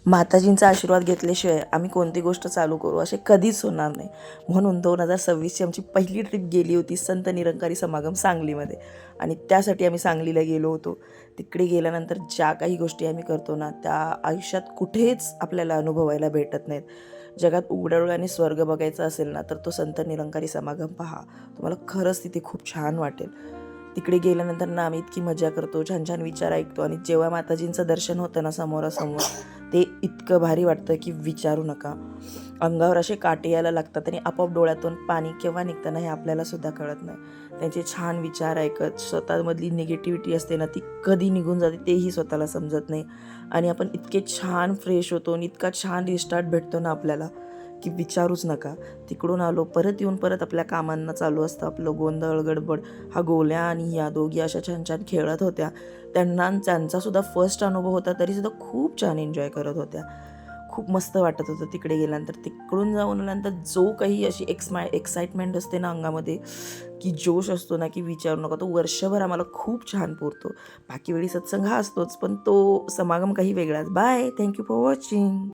माताजींचा आशीर्वाद घेतल्याशिवाय आम्ही कोणती गोष्ट चालू करू असे कधीच होणार नाही. म्हणून 2026ची आमची पहिली ट्रिप गेली होती संत निरंकारी समागम सांगलीमध्ये. आणि त्यासाठी आम्ही सांगलीला गेलो होतो. तिकडे गेल्यानंतर ज्या काही गोष्टी आम्ही करतो ना, त्या आयुष्यात कुठेच आपल्याला अनुभवायला भेटत नाहीत. जगात उघड्या डोळ्याने स्वर्ग बघायचा असेल ना, तर तो संत निरंकारी समागम पहा. तुम्हाला खरंच तिथे खूप छान वाटेल. तिकडे गेल्यानंतर ना आम्ही इतकी मजा करतो, छान छान विचार ऐकतो आणि जेव्हा माताजींचं दर्शन होतं ना समोरासमोर, ते इतकं भारी वाटतं की विचारू नका. अंगावर असे काटे यायला लागतात आणि आपोआप डोळ्यातून पाणी केव्हा निघतं ना हे आपल्याला सुद्धा कळत नाही. त्यांचे छान विचार ऐकत स्वतःमधली निगेटिव्हिटी असते ना ती कधी निघून जाते तेही स्वतःला समजत नाही. आणि आपण इतके छान फ्रेश होतो आणि इतका छान रिस्टार्ट भेटतो ना आपल्याला की विचारूच नका. तिकडून आलो, परत येऊन परत आपल्या कामांना चालू असतं आपलं गोंधळ गडबड. हा गोल्या आणि या दोघी अशा छान छान खेळत होत्या. त्यांचासुद्धा फर्स्ट अनुभव होता तरीसुद्धा खूप छान एन्जॉय करत होत्या. खूप मस्त वाटत होतं तिकडे गेल्यानंतर. तिकडून जाऊन आल्यानंतर जो काही अशी एक्साइटमेंट असते ना अंगामध्ये, की जोश असतो ना की विचारू नका. तो वर्षभर आम्हाला खूप छान पुरतो. बाकी वेळी सत्संग हा असतोच, पण तो समागम काही वेगळाच. बाय. Thank you for watching.